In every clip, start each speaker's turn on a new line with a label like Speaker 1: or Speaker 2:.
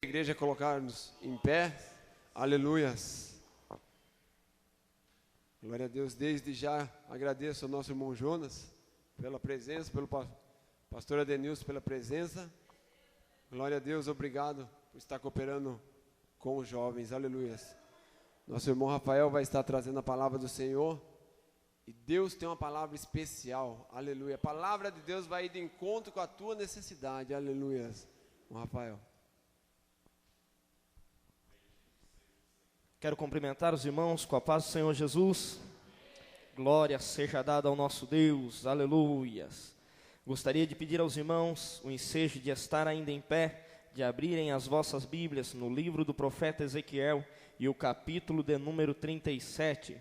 Speaker 1: Igreja, colocar-nos em pé, aleluias, glória a Deus. Desde já agradeço ao nosso irmão Jonas pela presença, pelo pastor Adenilson pela presença, glória a Deus, obrigado por estar cooperando com os jovens, aleluias. Nosso irmão Rafael vai estar trazendo a palavra do Senhor, e Deus tem uma palavra especial, aleluia. A palavra de Deus vai ir de encontro com a tua necessidade, aleluias. Irmão Rafael.
Speaker 2: Quero cumprimentar os irmãos com a paz do Senhor Jesus. Glória seja dada ao nosso Deus, aleluias. Gostaria de pedir aos irmãos o ensejo de estar ainda em pé, de abrirem as vossas Bíblias no livro do profeta Ezequiel e o capítulo de número 37.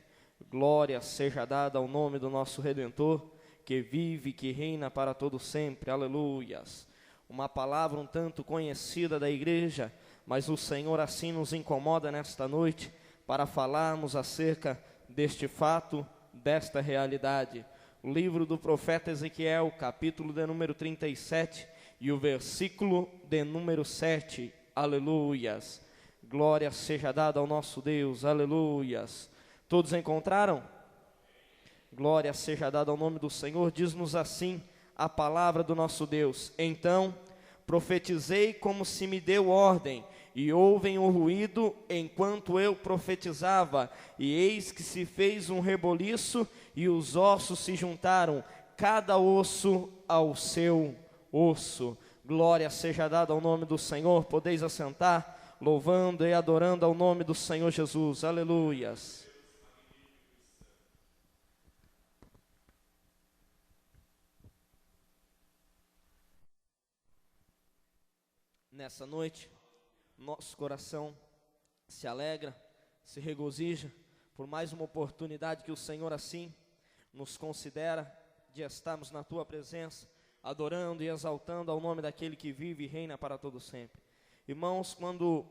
Speaker 2: Glória seja dada ao nome do nosso Redentor, que vive e que reina para todo sempre, aleluias. Uma palavra um tanto conhecida da igreja, mas o Senhor assim nos incomoda nesta noite para falarmos acerca deste fato, desta realidade. O livro do profeta Ezequiel, capítulo de número 37 e o versículo de número 7, aleluias. Glória seja dada ao nosso Deus, aleluias. Todos encontraram? Glória seja dada ao nome do Senhor. Diz-nos assim a palavra do nosso Deus: então profetizei como se me deu ordem, e ouvem o ruído enquanto eu profetizava, e eis que se fez um reboliço, e os ossos se juntaram, cada osso ao seu osso. Glória seja dada ao nome do Senhor. Podeis assentar, louvando e adorando ao nome do Senhor Jesus, aleluias. Nessa noite, nosso coração se alegra, se regozija por mais uma oportunidade que o Senhor assim nos considera de estarmos na tua presença, adorando e exaltando ao nome daquele que vive e reina para todo sempre. Irmãos, quando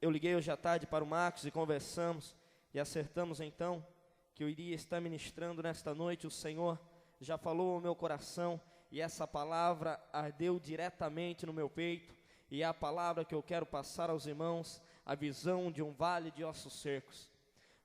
Speaker 2: eu liguei hoje à tarde para o Marcos e conversamos e acertamos então que eu iria estar ministrando nesta noite, o Senhor já falou ao meu coração e essa palavra ardeu diretamente no meu peito. E é a palavra que eu quero passar aos irmãos, a visão de um vale de ossos secos.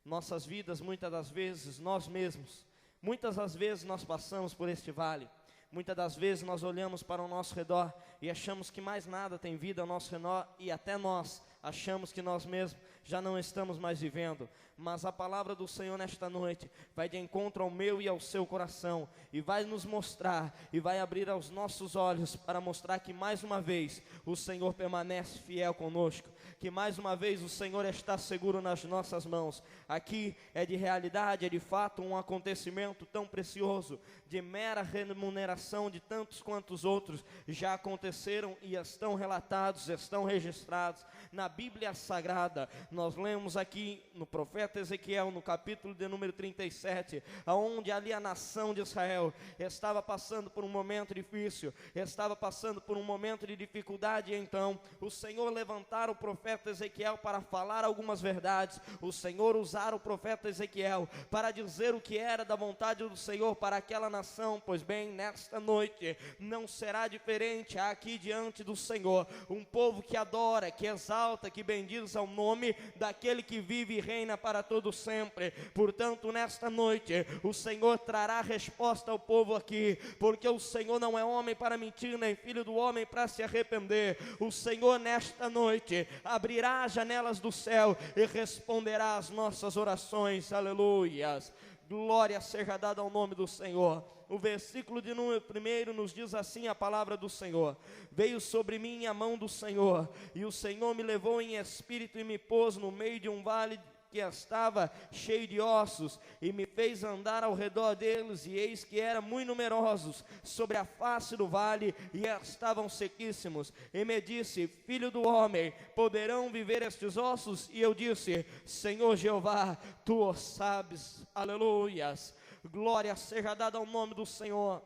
Speaker 2: Nossas vidas, muitas das vezes, nós mesmos, muitas das vezes nós passamos por este vale. Muitas das vezes nós olhamos para o nosso redor e achamos que mais nada tem vida ao nosso redor, e até nós achamos que nós mesmos já não estamos mais vivendo. Mas a palavra do Senhor nesta noite vai de encontro ao meu e ao seu coração, e vai nos mostrar, e vai abrir aos nossos olhos para mostrar que mais uma vez o Senhor permanece fiel conosco, que mais uma vez o Senhor está seguro nas nossas mãos. Aqui é de realidade, é de fato um acontecimento tão precioso, de mera remuneração de tantos quantos outros já aconteceram e estão relatados, estão registrados na Bíblia Sagrada. Nós lemos aqui no profeta Ezequiel, no capítulo de número 37, aonde ali a nação de Israel estava passando por um momento difícil, estava passando por um momento de dificuldade, e então o Senhor levantara o profeta Ezequiel para falar algumas verdades. O Senhor usara o profeta Ezequiel para dizer o que era da vontade do Senhor para aquela nação. Pois bem, nesta noite não será diferente. Há aqui diante do Senhor um povo que adora, que exalta, que bendiz ao nome daquele que vive e reina para todo sempre. Portanto, nesta noite o Senhor trará resposta ao povo aqui, porque o Senhor não é homem para mentir, nem filho do homem para se arrepender. O Senhor nesta noite abrirá as janelas do céu e responderá às nossas orações, aleluias. Glória seja dada ao nome do Senhor. O versículo de número 1 nos diz assim a palavra do Senhor: veio sobre mim a mão do Senhor, e o Senhor me levou em espírito e me pôs no meio de um vale que estava cheio de ossos, e me fez andar ao redor deles, e eis que eram muito numerosos sobre a face do vale, e estavam sequíssimos. E me disse: filho do homem, poderão viver estes ossos? E eu disse: Senhor Jeová, tu o sabes. Aleluias. Glória seja dada ao nome do Senhor.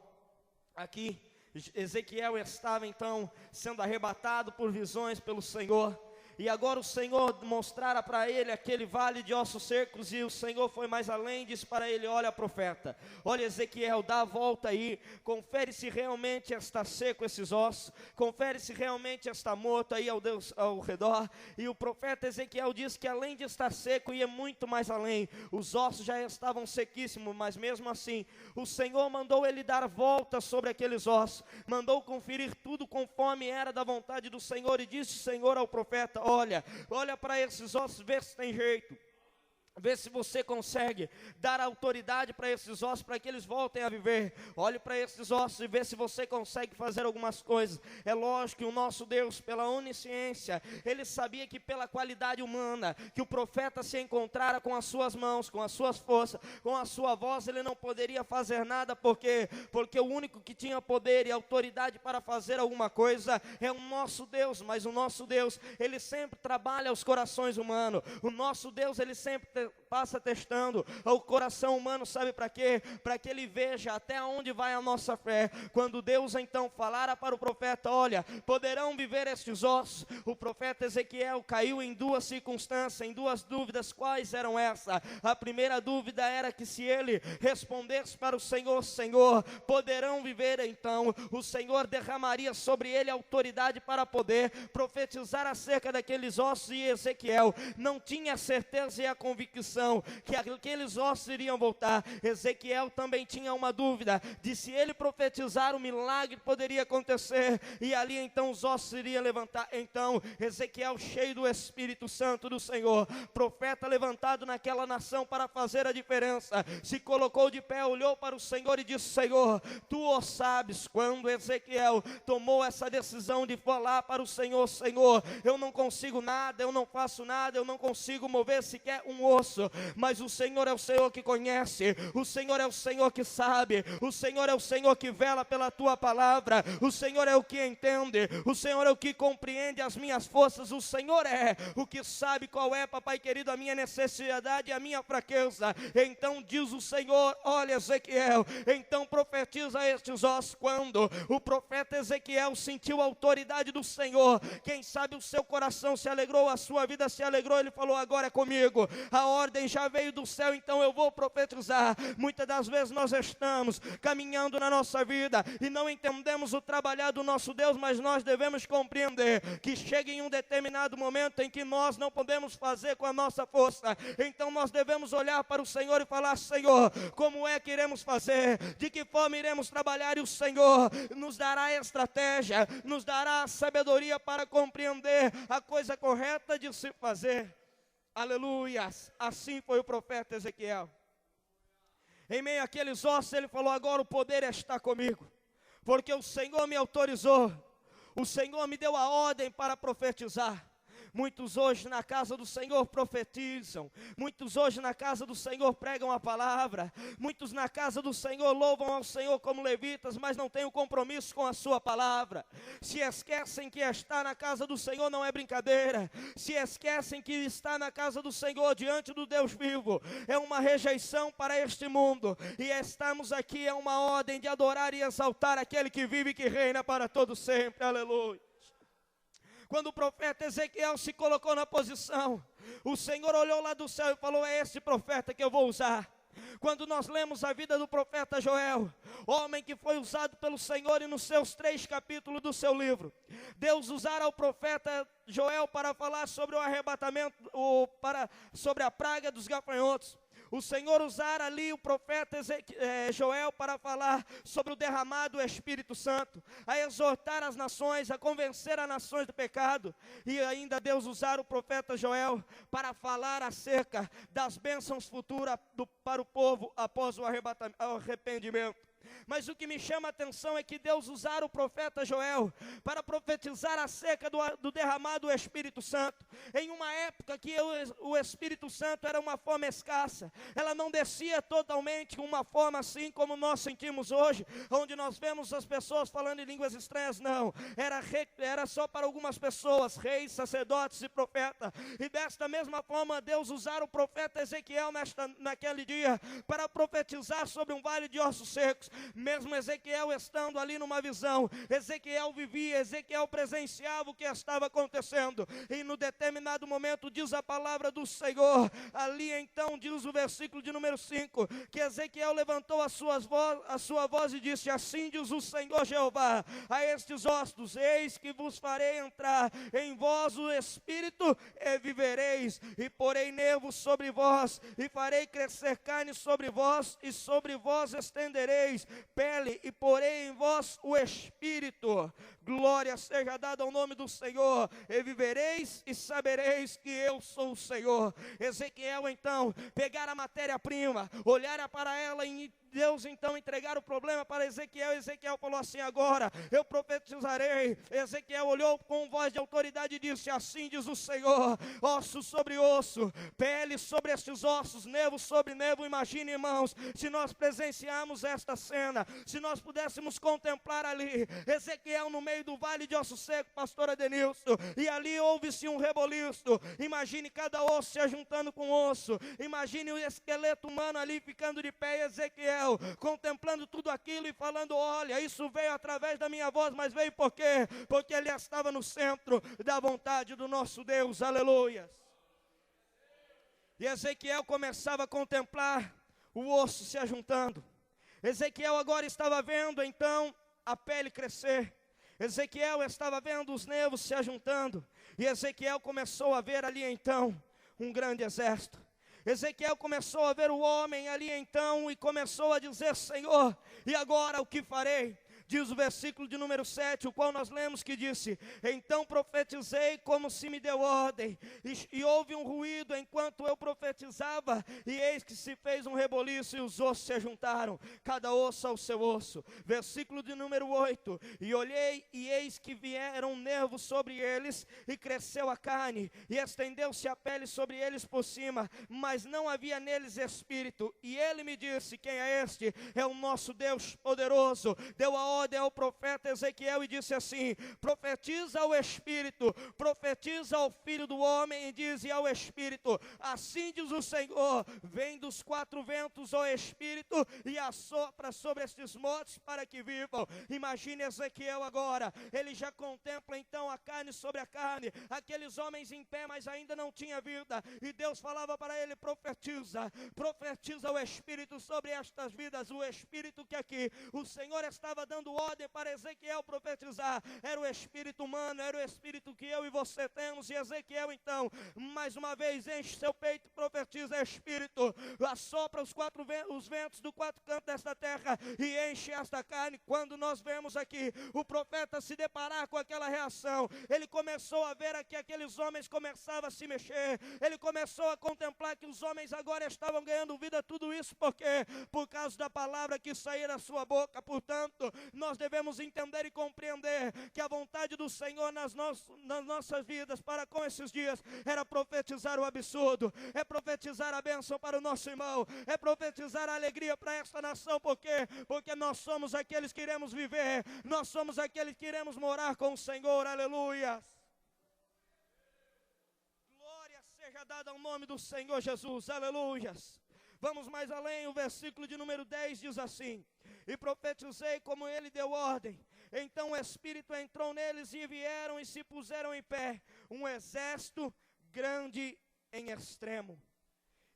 Speaker 2: Aqui Ezequiel estava então sendo arrebatado por visões pelo Senhor. E agora o Senhor mostrara para ele aquele vale de ossos secos, e o Senhor foi mais além, disse para ele: olha, profeta, olha, Ezequiel, dá a volta aí, confere se realmente está seco esses ossos, confere se realmente está morto aí ao redor. E o profeta Ezequiel disse que além de estar seco, ia muito mais além, os ossos já estavam sequíssimos, mas mesmo assim, o Senhor mandou ele dar volta sobre aqueles ossos, mandou conferir tudo conforme era da vontade do Senhor, e disse o Senhor ao profeta: olha para esses ossos, vê se tem jeito. Vê se você consegue dar autoridade para esses ossos, para que eles voltem a viver. Olhe para esses ossos e vê se você consegue fazer algumas coisas. É lógico que o nosso Deus, pela onisciência, Ele sabia que pela qualidade humana, que o profeta se encontrara com as suas mãos, com as suas forças, com a sua voz, ele não poderia fazer nada, porque o único que tinha poder e autoridade para fazer alguma coisa é o nosso Deus. Mas o nosso Deus, Ele sempre trabalha os corações humanos. O nosso Deus, Ele sempre passa testando o coração humano, sabe para quê? Para que ele veja até onde vai a nossa fé. Quando Deus então falara para o profeta: olha, poderão viver estes ossos, o profeta Ezequiel caiu em duas circunstâncias, em duas dúvidas. Quais eram essas? A primeira dúvida era que se ele respondesse para o Senhor: Senhor, poderão viver? Então o Senhor derramaria sobre ele autoridade para poder profetizar acerca daqueles ossos. E Ezequiel não tinha certeza e a convicção que aqueles ossos iriam voltar. Ezequiel também tinha uma dúvida de se ele profetizar, o milagre poderia acontecer, e ali então os ossos iriam levantar. Então Ezequiel, cheio do Espírito Santo do Senhor, profeta levantado naquela nação para fazer a diferença, se colocou de pé, olhou para o Senhor e disse: Senhor, tu o sabes. Quando Ezequiel tomou essa decisão de falar para o Senhor: Senhor, eu não consigo nada, eu não faço nada, eu não consigo mover sequer um osso, mas o Senhor é o Senhor que conhece, o Senhor é o Senhor que sabe, o Senhor é o Senhor que vela pela tua palavra, o Senhor é o que entende, o Senhor é o que compreende as minhas forças, o Senhor é o que sabe qual é, papai querido, a minha necessidade e a minha fraqueza. Então diz o Senhor: olha, Ezequiel, então profetiza estes ossos. Quando o profeta Ezequiel sentiu a autoridade do Senhor, quem sabe o seu coração se alegrou, a sua vida se alegrou, ele falou: agora é comigo, a ordem já veio do céu, então eu vou profetizar. Muitas das vezes nós estamos caminhando na nossa vida e não entendemos o trabalhar do nosso Deus, mas nós devemos compreender que chega em um determinado momento em que nós não podemos fazer com a nossa força, então nós devemos olhar para o Senhor e falar: Senhor, como é que iremos fazer? De que forma iremos trabalhar? E o Senhor nos dará estratégia, nos dará sabedoria para compreender a coisa correta de se fazer. Aleluias. Assim foi o profeta Ezequiel. Em meio àqueles ossos, ele falou: agora o poder está comigo, porque o Senhor me autorizou, o Senhor me deu a ordem para profetizar. Muitos hoje na casa do Senhor profetizam, muitos hoje na casa do Senhor pregam a palavra, muitos na casa do Senhor louvam ao Senhor como levitas, mas não têm o compromisso com a sua palavra. Se esquecem que estar na casa do Senhor não é brincadeira, se esquecem que estar na casa do Senhor diante do Deus vivo é uma rejeição para este mundo, e estarmos aqui é uma ordem de adorar e exaltar aquele que vive e que reina para todo sempre. Aleluia. Quando o profeta Ezequiel se colocou na posição, o Senhor olhou lá do céu e falou: é esse profeta que eu vou usar. Quando nós lemos a vida do profeta Joel, homem que foi usado pelo Senhor, e nos seus 3 capítulos do seu livro, Deus usara o profeta Joel para falar sobre o arrebatamento, sobre a praga dos gafanhotos. O Senhor usara ali o profeta Joel para falar sobre o derramado do Espírito Santo, a exortar as nações, a convencer as nações do pecado. E ainda Deus usara o profeta Joel para falar acerca das bênçãos futuras para o povo após o arrependimento. Mas o que me chama a atenção é que Deus usara o profeta Joel para profetizar acerca do derramado do Espírito Santo, em uma época que o Espírito Santo era uma forma escassa, ela não descia totalmente com uma forma assim como nós sentimos hoje, onde nós vemos as pessoas falando em línguas estranhas. Não, era só para algumas pessoas, reis, sacerdotes e profetas. E desta mesma forma Deus usara o profeta Ezequiel naquele dia para profetizar sobre um vale de ossos secos. Mesmo Ezequiel estando ali numa visão, Ezequiel vivia, Ezequiel presenciava o que estava acontecendo. E no determinado momento diz a palavra do Senhor, ali então diz o versículo de número 5, que Ezequiel levantou a sua voz e disse: assim diz o Senhor Jeová a estes ossos: eis que vos farei entrar em vós o Espírito e vivereis, e porei nervos sobre vós, e farei crescer carne sobre vós, e sobre vós estendereis pele, e porei em vós o Espírito. Glória seja dada ao nome do Senhor, e vivereis e sabereis que eu sou o Senhor. Ezequiel então pegar a matéria-prima, olhar para ela e Deus então entregar o problema para Ezequiel. Ezequiel falou assim: agora eu profetizarei. Ezequiel olhou com voz de autoridade e disse: assim diz o Senhor, osso sobre osso, pele sobre estes ossos, nervo sobre nervo. Imagine, irmãos, se nós presenciarmos esta cena, se nós pudéssemos contemplar ali Ezequiel no meio do vale de osso seco, pastor Adenilson, e ali houve-se um reboliço. Imagine cada osso se ajuntando com osso, imagine o esqueleto humano ali ficando de pé, Ezequiel contemplando tudo aquilo e falando: olha, isso veio através da minha voz, mas veio por quê? Porque ele estava no centro da vontade do nosso Deus, aleluia. E Ezequiel começava a contemplar o osso se ajuntando. Ezequiel agora estava vendo então a pele crescer. Ezequiel estava vendo os nervos se ajuntando. E Ezequiel começou a ver ali então um grande exército. Ezequiel começou a ver o homem ali então e começou a dizer: Senhor, e agora o que farei? Diz o versículo de número 7, o qual nós lemos, que disse: então profetizei como se me deu ordem, e houve um ruído enquanto eu profetizava, e eis que se fez um reboliço, e os ossos se ajuntaram, cada osso ao seu osso. Versículo de número 8, e olhei, e eis que vieram nervos sobre eles, e cresceu a carne, e estendeu-se a pele sobre eles por cima, mas não havia neles espírito. E ele me disse: quem é este? É o nosso Deus poderoso. Deu a ordem ao profeta Ezequiel e disse assim: profetiza ao Espírito, profetiza ao Filho do Homem, e diz ao Espírito: assim diz o Senhor, vem dos quatro ventos, ó Espírito, e assopra sobre estes mortos para que vivam. Imagine Ezequiel agora, ele já contempla então a carne sobre a carne, aqueles homens em pé, mas ainda não tinha vida, e Deus falava para ele: profetiza, profetiza o Espírito sobre estas vidas. O Espírito que aqui o Senhor estava dando ordem para Ezequiel profetizar era o espírito humano, era o espírito que eu e você temos. E Ezequiel então, mais uma vez, enche seu peito e profetiza: Espírito, assopra os ventos do quatro cantos desta terra e enche esta carne. Quando nós vemos aqui o profeta se deparar com aquela reação, ele começou a ver que aqueles homens começavam a se mexer, ele começou a contemplar que os homens agora estavam ganhando vida. Tudo isso porque por causa da palavra que saía da sua boca. Portanto, nós devemos entender e compreender que a vontade do Senhor nas nossas vidas para com esses dias era profetizar o absurdo, é profetizar a bênção para o nosso irmão, é profetizar a alegria para esta nação. Por quê? Porque nós somos aqueles que iremos viver, nós somos aqueles que iremos morar com o Senhor, aleluia. Glória seja dada ao nome do Senhor Jesus, aleluias. Vamos mais além, o versículo de número 10 diz assim: e profetizei como ele deu ordem. Então o Espírito entrou neles e vieram e se puseram em pé, um exército grande em extremo.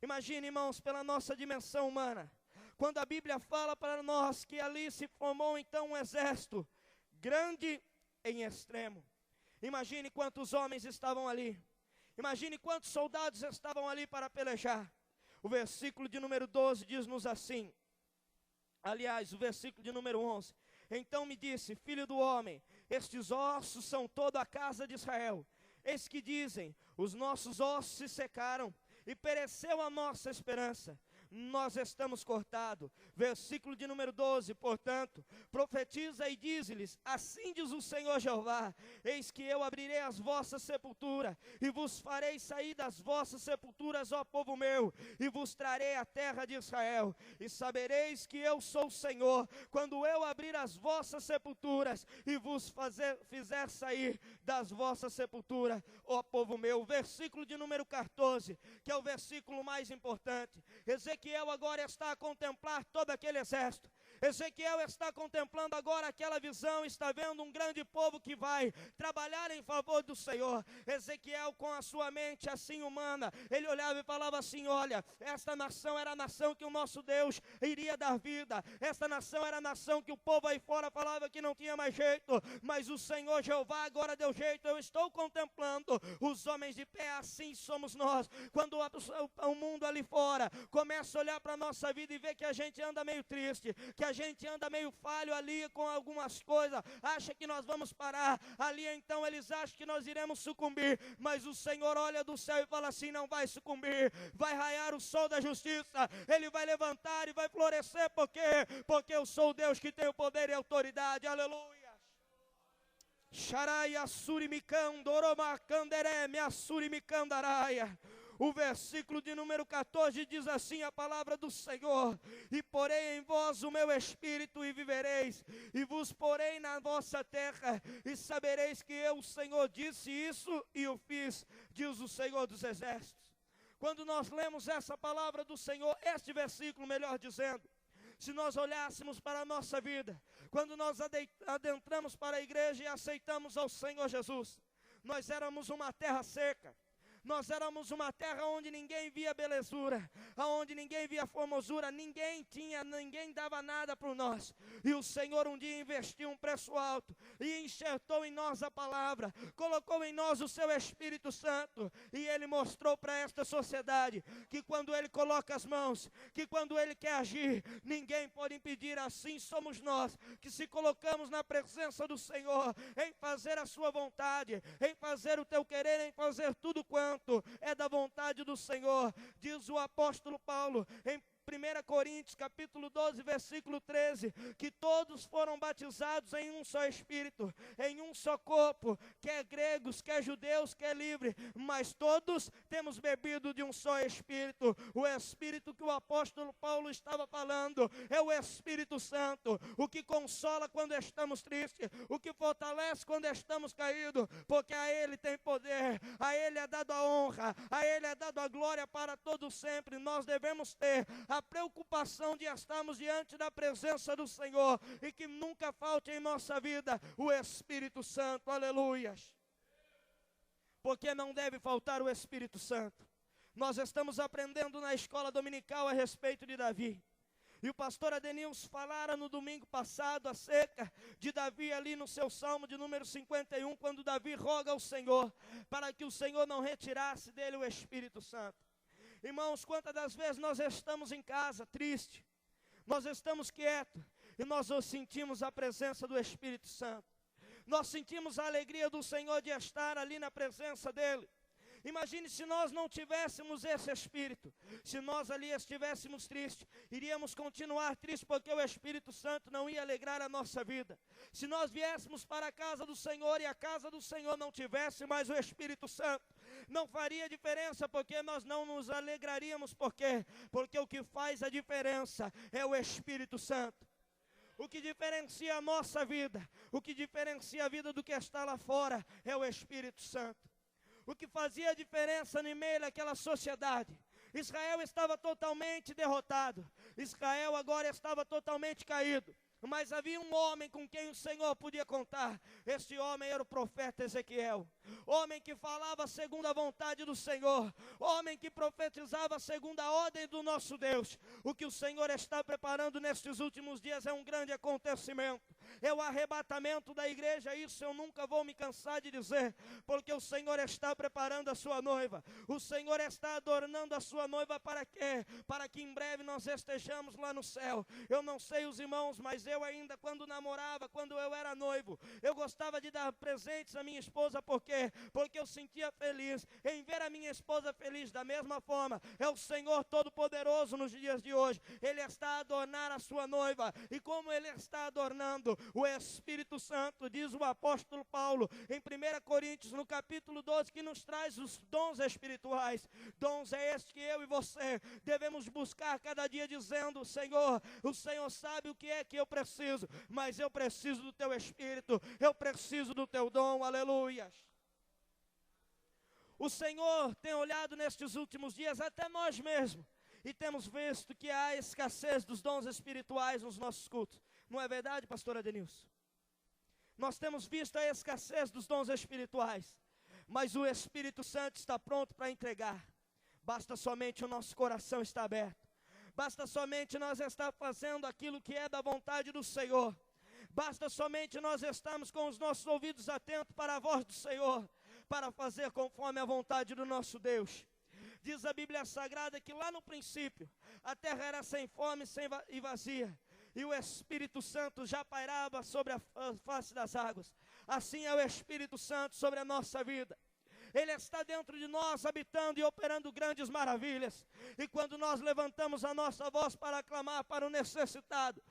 Speaker 2: Imagine, irmãos, pela nossa dimensão humana, quando a Bíblia fala para nós que ali se formou então um exército grande em extremo. Imagine quantos homens estavam ali, imagine quantos soldados estavam ali para pelejar. O versículo de número 12 diz-nos assim, aliás, o versículo de número 11: então me disse: filho do homem, estes ossos são toda a casa de Israel. Eis que dizem: os nossos ossos se secaram, e pereceu a nossa esperança. Nós estamos cortados. Versículo de número 12, portanto, profetiza e diz-lhes: assim diz o Senhor Jeová, eis que eu abrirei as vossas sepulturas, e vos farei sair das vossas sepulturas, ó povo meu, e vos trarei a terra de Israel, e sabereis que eu sou o Senhor, quando eu abrir as vossas sepulturas, e vos fizer sair das vossas sepulturas, ó povo meu. Versículo de número 14, que é o versículo mais importante. Ezequiel agora está a contemplar todo aquele exército. Ezequiel está contemplando agora aquela visão, está vendo um grande povo que vai trabalhar em favor do Senhor. Ezequiel, com a sua mente assim humana, ele olhava e falava assim: olha, esta nação era a nação que o nosso Deus iria dar vida, esta nação era a nação que o povo aí fora falava que não tinha mais jeito, mas o Senhor Jeová agora deu jeito. Eu estou contemplando os homens de pé, assim somos nós. Quando o mundo ali fora começa a olhar para a nossa vida e ver que a gente anda meio triste, que a gente anda meio falho ali com algumas coisas, acha que nós vamos parar ali, então eles acham que nós iremos sucumbir, mas o Senhor olha do céu e fala assim: não vai sucumbir, vai raiar o sol da justiça, ele vai levantar e vai florescer. Por quê? Porque eu sou o Deus que tem o poder e a autoridade. Aleluia. Xaraia surimicam doromacanderé me assurimicandaraia. O versículo de número 14 diz assim a palavra do Senhor: e porei em vós o meu espírito e vivereis, e vos porei na vossa terra, e sabereis que eu, o Senhor, disse isso e o fiz, diz o Senhor dos exércitos. Quando nós lemos essa palavra do Senhor, este versículo, melhor dizendo, se nós olhássemos para a nossa vida, quando nós adentramos para a igreja e aceitamos ao Senhor Jesus, nós éramos uma terra seca. Nós éramos uma terra onde ninguém via belezura, onde ninguém via formosura, ninguém dava nada por nós. E o Senhor um dia investiu um preço alto e enxertou em nós a palavra, colocou em nós o seu Espírito Santo, e Ele mostrou para esta sociedade que quando Ele coloca as mãos, que quando Ele quer agir, ninguém pode impedir. Assim somos nós, que se colocamos na presença do Senhor, em fazer a sua vontade, em fazer o teu querer, em fazer tudo quanto é da vontade do Senhor. Diz o apóstolo Paulo em 1 Coríntios capítulo 12, versículo 13, que todos foram batizados em um só Espírito, em um só corpo, quer gregos, quer judeus, quer livre, mas todos temos bebido de um só Espírito. O Espírito que o apóstolo Paulo estava falando é o Espírito Santo, o que consola quando estamos tristes, o que fortalece quando estamos caídos, porque a Ele tem poder, a Ele é dado a honra, a Ele é dado a glória para todo sempre. Nós devemos ter a preocupação de estarmos diante da presença do Senhor e que nunca falte em nossa vida o Espírito Santo. Aleluias. Porque não deve faltar o Espírito Santo. Nós estamos aprendendo na escola dominical a respeito de Davi. E o pastor Adenilson falara no domingo passado acerca de Davi ali no seu salmo de número 51, quando Davi roga ao Senhor para que o Senhor não retirasse dele o Espírito Santo. Irmãos, quantas das vezes nós estamos em casa triste, nós estamos quietos e nós sentimos a presença do Espírito Santo. Nós sentimos a alegria do Senhor de estar ali na presença dEle. Imagine se nós não tivéssemos esse Espírito, se nós ali estivéssemos tristes, iríamos continuar tristes porque o Espírito Santo não ia alegrar a nossa vida. Se nós viéssemos para a casa do Senhor e a casa do Senhor não tivesse mais o Espírito Santo, não faria diferença, porque nós não nos alegraríamos. Por quê? Porque o que faz a diferença é o Espírito Santo. O que diferencia a nossa vida, o que diferencia a vida do que está lá fora é o Espírito Santo. O que fazia a diferença no meio daquela sociedade, Israel estava totalmente derrotado, Israel agora estava totalmente caído. Mas havia um homem com quem o Senhor podia contar. Este homem era o profeta Ezequiel. Homem que falava segundo a vontade do Senhor. Homem que profetizava segundo a ordem do nosso Deus. O que o Senhor está preparando nestes últimos dias é um grande acontecimento. É o arrebatamento da igreja. Isso eu nunca vou me cansar de dizer. Porque o Senhor está preparando a sua noiva. O Senhor está adornando a sua noiva para quê? Para que em breve nós estejamos lá no céu. Eu não sei os irmãos, mas eu ainda quando namorava, quando eu era noivo, eu gostava de dar presentes à minha esposa. Por quê? Porque eu sentia feliz em ver a minha esposa feliz. Da mesma forma, é o Senhor Todo-Poderoso nos dias de hoje. Ele está a adornar a sua noiva. E como Ele está adornando, o Espírito Santo, diz o apóstolo Paulo, em 1 Coríntios, no capítulo 12, que nos traz os dons espirituais. Dons é este que eu e você devemos buscar cada dia, dizendo: Senhor, o Senhor sabe o que é que eu preciso, mas eu preciso do teu Espírito, eu preciso do teu dom. Aleluias. O Senhor tem olhado nestes últimos dias até nós mesmos E temos visto que há escassez dos dons espirituais nos nossos cultos. Não é verdade, pastora Denilson? Nós temos visto a escassez dos dons espirituais. Mas o Espírito Santo está pronto para entregar. Basta somente o nosso coração estar aberto. Basta somente nós estar fazendo aquilo que é da vontade do Senhor. Basta somente nós estarmos com os nossos ouvidos atentos para a voz do Senhor, para fazer conforme a vontade do nosso Deus. Diz a Bíblia Sagrada que lá no princípio, a terra era sem fome e vazia, e o Espírito Santo já pairava sobre a face das águas. Assim é o Espírito Santo sobre a nossa vida. Ele está dentro de nós, habitando e operando grandes maravilhas. E quando nós levantamos a nossa voz para clamar para o necessitado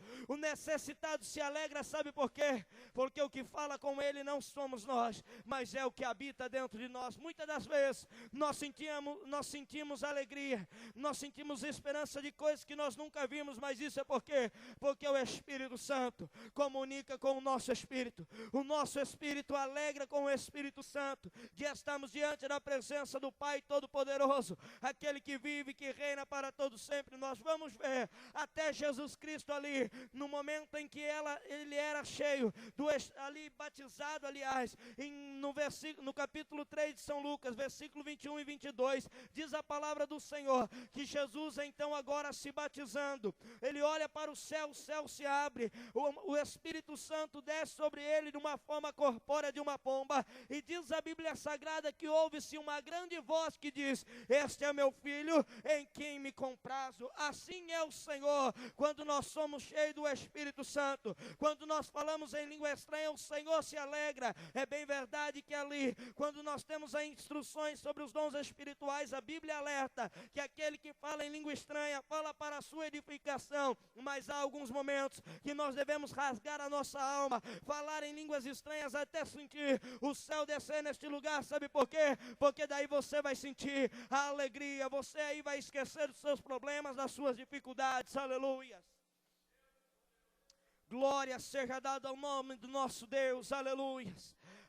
Speaker 2: se alegra, sabe por quê? Porque o que fala com ele não somos nós, mas é o que habita dentro de nós. Muitas das vezes nós sentimos alegria, nós sentimos esperança de coisas que nós nunca vimos, mas isso é por quê? Porque o Espírito Santo comunica com o nosso espírito. O nosso espírito alegra com o Espírito Santo de estarmos diante da presença do Pai Todo-Poderoso, aquele que vive, que reina para todo sempre. Nós vamos ver até Jesus Cristo ali, no momento em que ele era cheio, ali batizado, aliás, no capítulo 3 de São Lucas, versículo 21 e 22, diz a palavra do Senhor, que Jesus então agora se batizando, ele olha para o céu se abre, o Espírito Santo desce sobre ele de uma forma corpórea de uma pomba, e diz a Bíblia Sagrada que ouve-se uma grande voz que diz: este é meu filho em quem me comprazo. Assim é o Senhor, quando nós somos cheios do Espírito Santo, quando nós falamos em língua estranha, o Senhor se alegra. É bem verdade que ali, quando nós temos as instruções sobre os dons espirituais, a Bíblia alerta que aquele que fala em língua estranha fala para a sua edificação, mas há alguns momentos que nós devemos rasgar a nossa alma, falar em línguas estranhas até sentir o céu descer neste lugar. Sabe por quê? Porque daí você vai sentir a alegria, você aí vai esquecer dos seus problemas, das suas dificuldades. Aleluia. Glória seja dada ao nome do nosso Deus. Aleluia.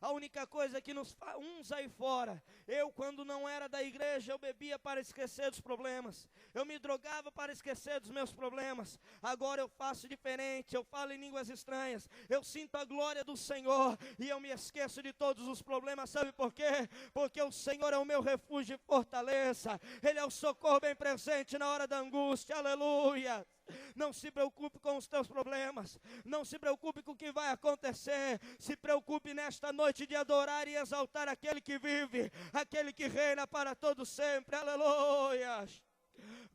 Speaker 2: A única coisa que nos faz uns aí fora, eu quando não era da igreja, eu bebia para esquecer dos problemas, eu me drogava para esquecer dos meus problemas. Agora eu faço diferente, eu falo em línguas estranhas, eu sinto a glória do Senhor e eu me esqueço de todos os problemas. Sabe por quê? Porque o Senhor é o meu refúgio e fortaleza, Ele é o socorro bem presente na hora da angústia. Aleluia. Não se preocupe com os teus problemas, não se preocupe com o que vai acontecer, se preocupe nesta noite de adorar e exaltar aquele que vive, aquele que reina para todo sempre. Aleluia.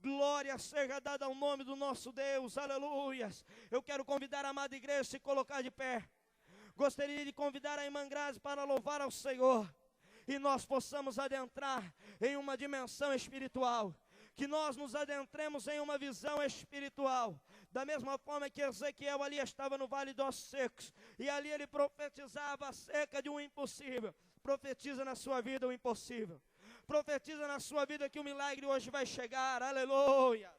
Speaker 2: Glória seja dada ao nome do nosso Deus. Aleluia. Eu quero convidar a amada igreja a se colocar de pé. Gostaria de convidar a irmã Grazi para louvar ao Senhor e nós possamos adentrar em uma dimensão espiritual, que nós nos adentremos em uma visão espiritual, da mesma forma que Ezequiel ali estava no vale dos ossos secos, e ali ele profetizava acerca de um impossível. Profetiza na sua vida o impossível, profetiza na sua vida que o milagre hoje vai chegar. Aleluia.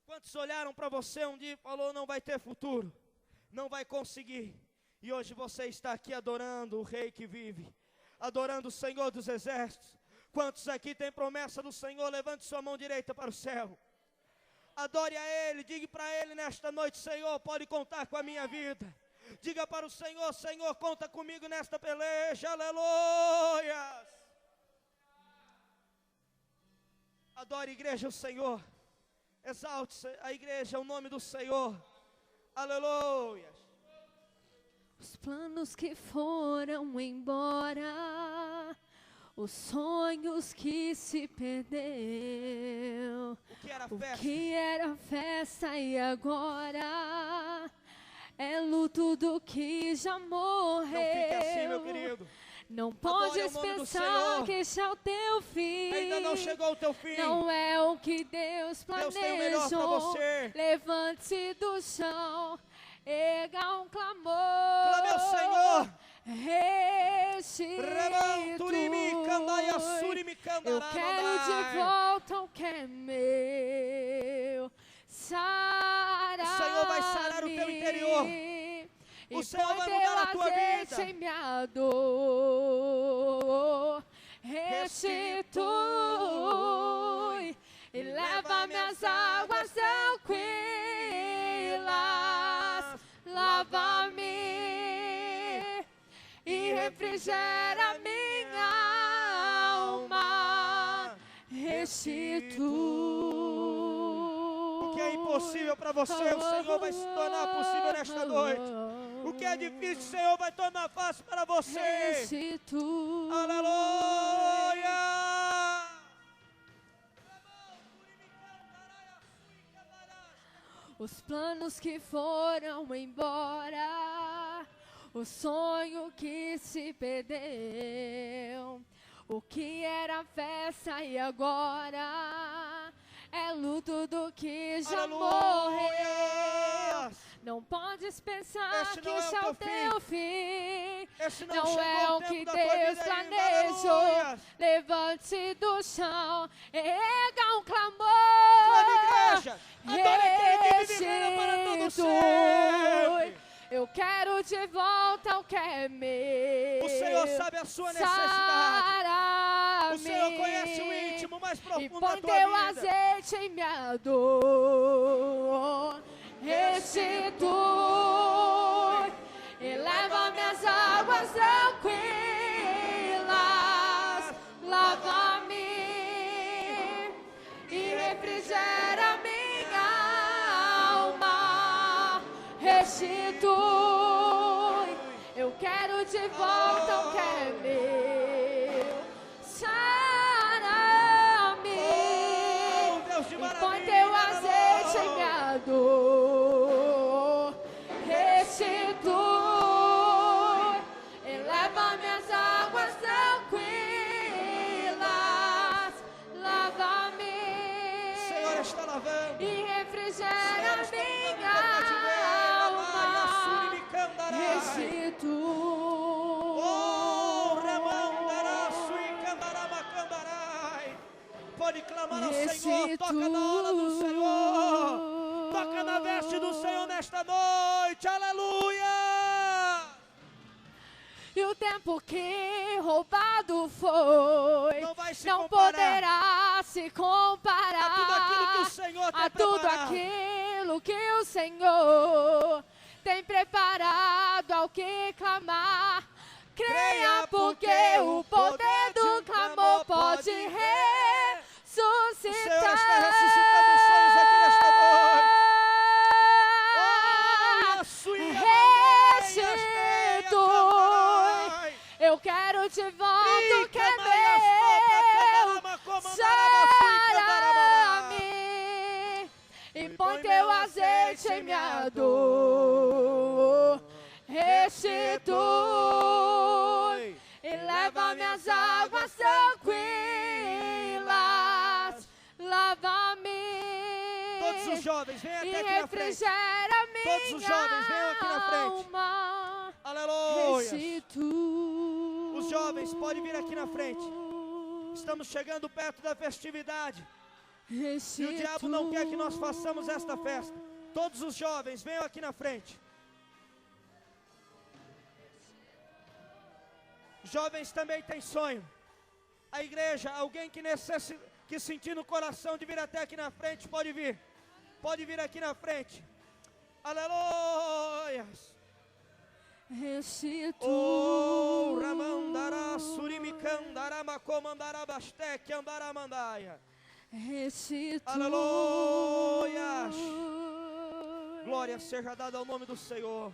Speaker 2: Quantos olharam para você um dia e falou: não vai ter futuro, não vai conseguir, e hoje você está aqui adorando o Rei que vive, adorando o Senhor dos Exércitos. Quantos aqui tem promessa do Senhor? Levante sua mão direita para o céu. Adore a Ele, diga para Ele nesta noite: Senhor, pode contar com a minha vida. Diga para o Senhor: Senhor, conta comigo nesta peleja. Aleluia. Adore, igreja, o Senhor. Exalte a igreja, o nome do Senhor. Aleluia.
Speaker 3: Os planos que foram embora, os sonhos que se perdeu,
Speaker 2: O
Speaker 3: que era festa e agora é luto do que já morreu.
Speaker 2: Não fique assim, meu querido.
Speaker 3: Não podes pensar que este é o teu fim.
Speaker 2: Ainda não chegou o teu fim.
Speaker 3: Não é o que Deus planejou.
Speaker 2: Deus tem o melhor para você.
Speaker 3: Levante-se do chão, erga um clamor.
Speaker 2: Clame ao Senhor.
Speaker 3: Eu quero de volta o que é meu. Sara-me.
Speaker 2: O Senhor vai sarar o teu interior. O Senhor vai mudar a tua vida.
Speaker 3: Em minha dor, restitui refrigera minha alma, restitui.
Speaker 2: O que é impossível para você, o Senhor vai se tornar possível nesta noite. O que é difícil, o Senhor vai tornar fácil para você.
Speaker 3: Restitui.
Speaker 2: Aleluia!
Speaker 3: Os planos que foram embora, o sonho que se perdeu, o que era festa e agora é luto do que já morreu. Não podes pensar que esse é o teu fim. Não é o que Deus planejou. Levante-se do chão, erga um clamor. Restitui. Eu quero de volta o que é meu.
Speaker 2: O Senhor sabe a sua necessidade. O Senhor conhece o íntimo mais profundo da tua vida.
Speaker 3: E põe teu azeite em minha dor. Restitui, eleva minhas águas tranquilas, lava-me e refrigera minha alma. Restitui, eu quero de volta o que é meu. Sara-me e põe teu azeite em minha dor. E refrigera minha alma. Restitui.
Speaker 2: Pode clamar ao Senhor, toca na hora do Senhor, toca na veste do Senhor nesta noite, aleluia!
Speaker 3: E o tempo que roubado foi não poderá se comparar a tudo aquilo que o Senhor tem preparado ao que clamar. Creia, porque o poder do clamor pode ressuscitar.
Speaker 2: O Senhor está ressuscitando sonhos aqui nesta
Speaker 3: noite. Eu quero de volta o que é meu. Sara-me e põe teu azeite em minha dor. Restitui e leva minhas águas tranquilas. Lava-me.
Speaker 2: Todos os jovens, venham até
Speaker 3: e
Speaker 2: aqui na frente.
Speaker 3: Refrigera minha
Speaker 2: Todos os jovens, venham aqui na frente.
Speaker 3: alma.
Speaker 2: Aleluia.
Speaker 3: Restitui.
Speaker 2: Os jovens podem vir aqui na frente. Estamos chegando perto da festividade.
Speaker 3: Restitui.
Speaker 2: E o diabo não quer que nós façamos esta festa. Todos os jovens, venham aqui na frente. Jovens também têm sonho. A igreja, alguém que sentir no coração de vir até aqui na frente, pode vir. Pode vir aqui na frente. Aleluia.
Speaker 3: Restitui.
Speaker 2: Oh, Ramandará, Surimicandará, Macomandará, Basteque, Andaramandaia.
Speaker 3: Restitui.
Speaker 2: Aleluia. Glória seja dada ao nome do Senhor.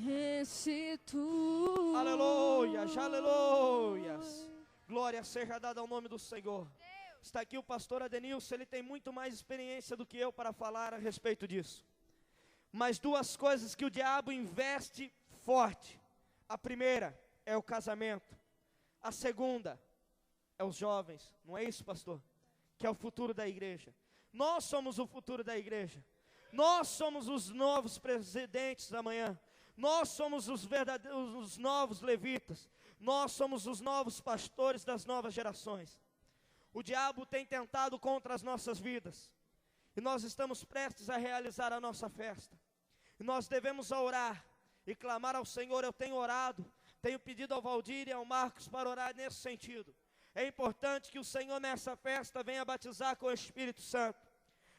Speaker 3: Restitui.
Speaker 2: Aleluia, aleluia. Glória seja dada ao nome do Senhor. Está aqui o pastor Adenilson, ele tem muito mais experiência do que eu para falar a respeito disso. Mas duas coisas que o diabo investe forte. A primeira é o casamento. A segunda é os jovens. Não é isso, pastor? Que é o futuro da igreja. Nós somos o futuro da igreja. Nós somos os novos presidentes da manhã. Nós somos os verdadeiros, os novos levitas. Nós somos os novos pastores das novas gerações. O diabo tem tentado contra as nossas vidas. E nós estamos prestes a realizar a nossa festa. E nós devemos orar e clamar ao Senhor. Eu tenho orado, tenho pedido ao Valdir e ao Marcos para orar nesse sentido. É importante que o Senhor nessa festa venha batizar com o Espírito Santo.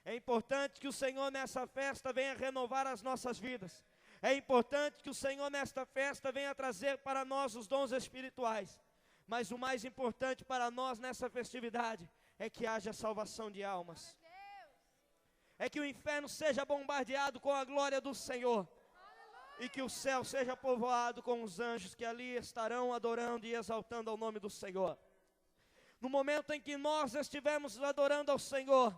Speaker 2: É importante que o Senhor nessa festa venha renovar as nossas vidas. É importante que o Senhor nesta festa venha trazer para nós os dons espirituais. Mas o mais importante para nós nessa festividade é que haja salvação de almas. É que o inferno seja bombardeado com a glória do Senhor. E que o céu seja povoado com os anjos que ali estarão adorando e exaltando ao nome do Senhor. No momento em que nós estivermos adorando ao Senhor,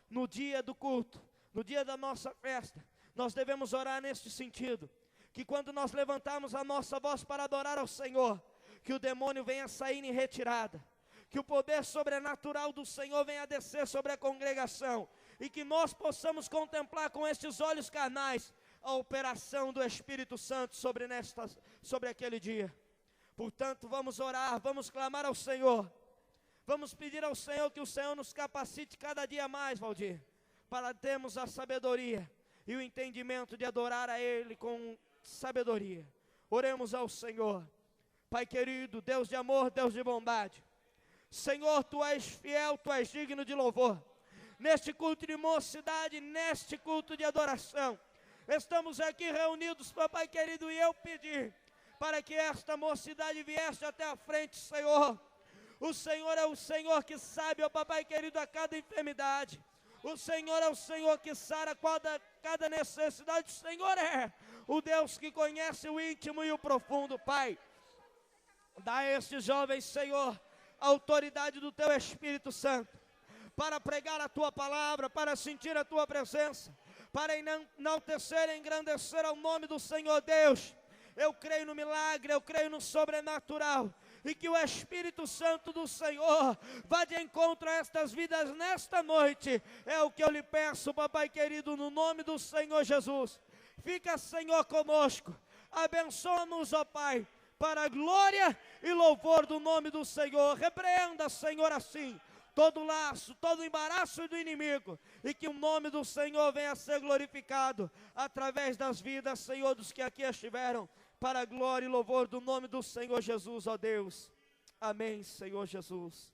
Speaker 2: no dia do culto, no dia da nossa festa, nós devemos orar neste sentido, que quando nós levantarmos a nossa voz para adorar ao Senhor, que o demônio venha sair em retirada, que o poder sobrenatural do Senhor venha descer sobre a congregação, e que nós possamos contemplar com estes olhos carnais a operação do Espírito Santo sobre aquele dia. Portanto, vamos orar, vamos clamar ao Senhor, vamos pedir ao Senhor que o Senhor nos capacite cada dia mais, Valdir, para termos a sabedoria e o entendimento de adorar a Ele com sabedoria. Oremos ao Senhor. Pai querido, Deus de amor, Deus de bondade, Senhor, Tu és fiel, Tu és digno de louvor. Neste culto de mocidade, neste culto de adoração, estamos aqui reunidos, papai querido, e eu pedir para que esta mocidade viesse até a frente, Senhor. O Senhor é o Senhor que sabe, ó papai querido, a cada enfermidade. O Senhor é o Senhor que sara cada necessidade. O Senhor é o Deus que conhece o íntimo e o profundo, Pai. Dá a estes jovens, Senhor, a autoridade do Teu Espírito Santo, para pregar a Tua palavra, para sentir a Tua presença, para enaltecer e engrandecer ao nome do Senhor Deus. Eu creio no milagre, eu creio no sobrenatural, e que o Espírito Santo do Senhor vá de encontro a estas vidas nesta noite. É o que eu lhe peço, papai querido, no nome do Senhor Jesus. Fica, Senhor, conosco, abençoa-nos, ó Pai, para a glória e louvor do nome do Senhor. Repreenda, Senhor, assim todo laço, todo embaraço do inimigo, e que o nome do Senhor venha a ser glorificado através das vidas, Senhor, dos que aqui estiveram, para a glória e louvor do nome do Senhor Jesus, ó Deus. Amém, Senhor Jesus.